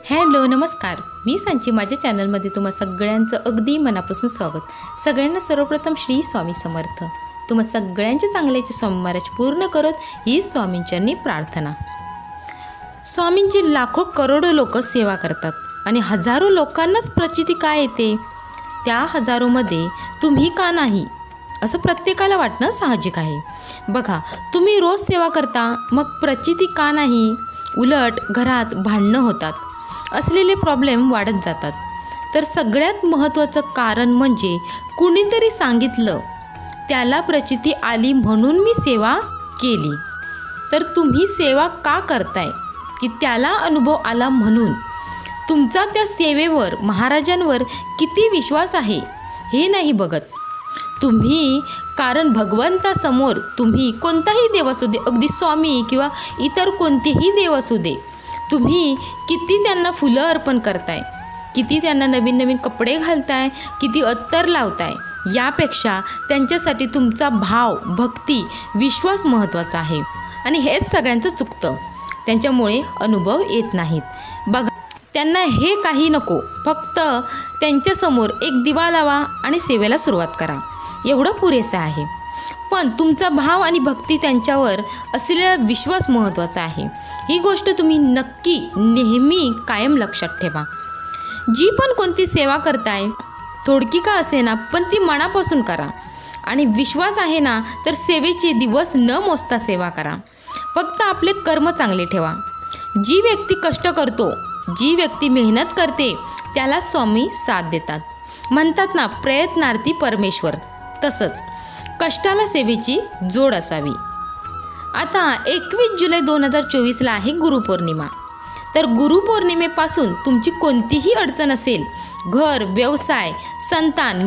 Hello नमस्कार, मी सांची माझ्या चॅनलमध्ये तुम्हा सगळ्यांचं अगदी मनापासून स्वागत. सगळ्यांना सर्वप्रथम श्री स्वामी समर्थ. तुम्हा सगळ्यांच्या चांगल्याचे स्वामी महाराज पूर्ण करत ही स्वामींचरणी प्रार्थना. स्वामींची लाखो करोडो लोक सेवा करतात आणि हजारो लोकांनाच प्रचिती काय येते, त्या हजारोमध्ये तुम्ही का नाही असं प्रत्येकाला वाटणं साहजिक आहे. बघा, तुम्ही रोज सेवा करता, मग प्रचिती का नाही? उलट घरात भांडणं होतात, असलेले प्रॉब्लेम वाढत जातात. तर सगळ्यात महत्त्वाचं कारण म्हणजे कुणीतरी सांगितलं, त्याला प्रचिती आली म्हणून मी सेवा केली. तर तुम्ही सेवा का करताय की त्याला अनुभव आला म्हणून. तुमचा त्या सेवेवर महाराजांवर किती विश्वास आहे हे नाही बघत तुम्ही. कारण भगवंतासमोर तुम्ही कोणताही देव असू दे, अगदी स्वामी किंवा इतर कोणतेही देव असू दे, तुम्ही किती त्यांना फुलं अर्पण करताय, किती त्यांना नवीन नवीन कपडे घालताय, किती अत्तर लावताय, यापेक्षा त्यांच्यासाठी तुमचा भाव, भक्ती, विश्वास महत्त्वाचा आहे. आणि हेच सगळ्यांचं चुकतं, त्यांच्यामुळे अनुभव येत नाहीत. बघा, त्यांना हे काही नको, फक्त त्यांच्यासमोर एक दिवा लावा आणि सेवेला सुरुवात करा, एवढं पुरेसं आहे. पण तुमचा भाव आणि भक्ती, त्यांच्यावर असलेला विश्वास महत्त्वाचा आहे. ही गोष्ट तुम्ही नक्की नेहमी कायम लक्षात ठेवा. जी पण कोणती सेवा करताय, थोडकी का असेना, पण ती मनापासून करा. आणि विश्वास आहे ना, तर सेवेचे दिवस न मोजता सेवा करा. फक्त आपले कर्म चांगले ठेवा. जी व्यक्ती कष्ट करतो, जी व्यक्ती मेहनत करते, त्याला स्वामी साथ देतात. म्हणतात ना, प्रयत्नार्थी परमेश्वर. तसंच कष्टाला सेवेची जोड असावी. आता 21 जुलै 2024ला आहे गुरुपौर्णिमा. तर गुरुपौर्णिमेपासून तुमची कोणतीही अडचण असेल, घर, व्यवसाय, संतान,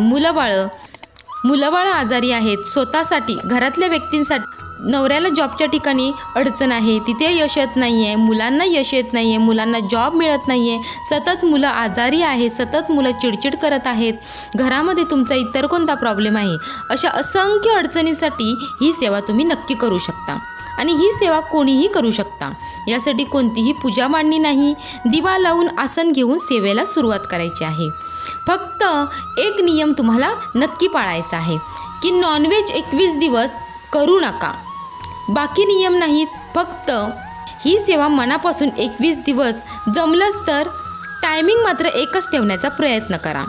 मुलंबाळं आजारी आहेत, स्वतःसाठी, घरातल्या व्यक्तींसाठी, नवऱ्याला जॉबच्या ठिकाणी अडचण आहे, तिथे यश येत नाही आहे, मुलांना यश येत नाही आहे, मुलांना जॉब मिळत नाही आहे, सतत मुलं आजारी आहेत, सतत मुलं चिडचिड करत आहेत, घरामध्ये तुमचा इतर कोणता प्रॉब्लेम आहे, अशा असंख्य अडचणींसाठी ही सेवा तुम्ही नक्की करू शकता. आणि ही सेवा कोणीही करू शकता. यासाठी कोणतीही पूजा मांडणी नाही, दिवा लावून आसन घेऊन सेवेला सुरुवात करायची आहे. फक्त एक नियम तुम्हाला नक्की पाळायचा आहे की नॉनव्हेज 21 दिवस करू नका. बाकी नियम नाहीत, फक्त ही सेवा मनापासून 21 दिवस, जमलंच तर टायमिंग मात्र एकच ठेवण्याचा प्रयत्न करा.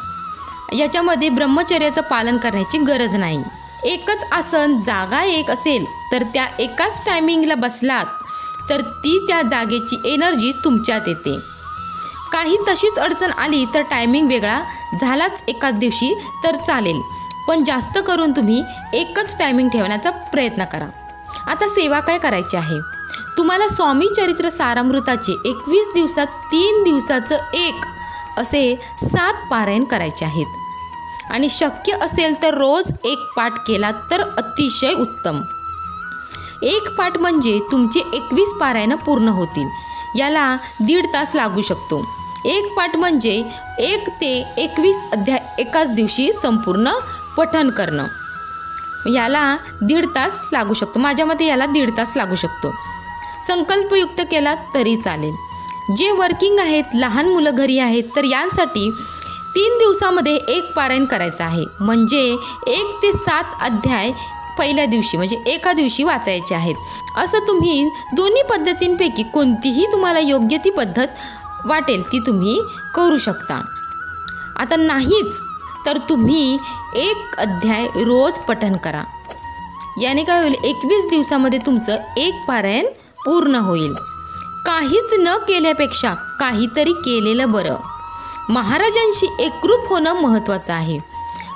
याच्यामध्ये ब्रह्मचर्याचं पालन करण्याची गरज नाही. एकच आसन, जागा एक असेल तर त्या एकाच टायमिंगला बसलात तर ती त्या जागेची एनर्जी तुमच्यात येते. काही तशीच अडचण आली तर टायमिंग वेगळा झालाच एकाच दिवशी तर चालेल, पण जास्त करून तुम्ही एकच टायमिंग ठेवण्याचा प्रयत्न करा. आता सेवा काय करायची आहे? तुम्हाला स्वामी चरित्र सारामृताचे 21 दिवसात 3 दिवसाचं एक असे 7 पारायण करायचे आहेत. आणि शक्य असेल तर रोज एक पाठ केला तर अतिशय उत्तम. एक पाठ म्हणजे तुमचे 21 पारायण पूर्ण होतील. याला 1.5 तास लागू शकतो. एक पाठ म्हणजे 1 ते 21 अध्याय एकाच दिवशी संपूर्ण पठण करणं. याला 1.5 तास लागू शकतो. माझ्या मते याला 1.5 तास लागू शकतो. संकल्पयुक्त केला तरी चालेल. जे वर्किंग आहेत, लहान मुलं घरी आहेत, तर यांसाठी 3 दिवसामध्ये एक पारायण करायचं आहे. म्हणजे 1 ते 7 अध्याय पहिल्या दिवशी, म्हणजे एका दिवशी वाचायचे आहेत. असं तुम्ही दोन्ही पद्धतींपैकी कोणतीही तुम्हाला योग्य ती पद्धत वाटेल ती तुम्ही करू शकता. आता नाहीच तर तुम्ही 1 अध्याय रोज पठण करा. याने काय होईल, 21 दिवसामध्ये तुमचं एक पारायण पूर्ण होईल. काहीच न केल्यापेक्षा काहीतरी केलेलं बरं. महाराजांशी एकरूप होणं महत्त्वाचं आहे.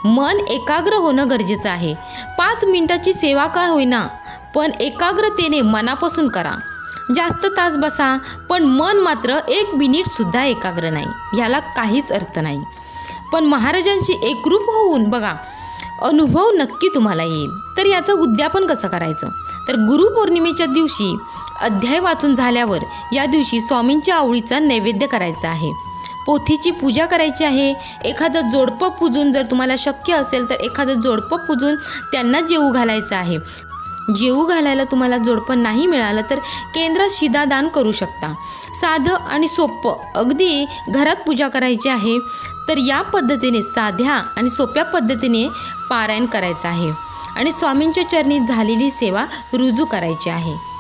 मन एकाग्र होणं गरजेचं आहे. 5 मिनिटाची सेवा का होईना, पण एकाग्रतेने मनापासून करा. जास्त तास बसा, पण मन मात्र 1 मिनिटसुद्धा एकाग्र नाही. ह्याला काहीच अर्थ नाही. पण महाराजांशी एकरूप होऊन बघा, अनुभव नक्की तुम्हाला येईल. तर याचं उद्यापन कसं करायचं? तर गुरुपौर्णिमेच्या दिवशी अध्याय वाचून झाल्यावर या दिवशी स्वामींच्या आवडीचा नैवेद्य करायचा आहे. पोथीची पूजा करायची आहे. एखादं जोडपं पूजून, जर तुम्हाला शक्य असेल तर एखादं जोडपं पूजून त्यांना जेवू घालायचं आहे. जेवू घालायला तुम्हाला जोडपं नाही मिळालं तर केंद्रात शिधादान करू शकता. साधं आणि सोपं, अगदी घरात पूजा करायची आहे तर या पद्धतीने साध्या आणि सोप्या पद्धतीने पारायण करायचं आहे आणि स्वामींच्या चरणी झालेली सेवा रुजू करायची आहे.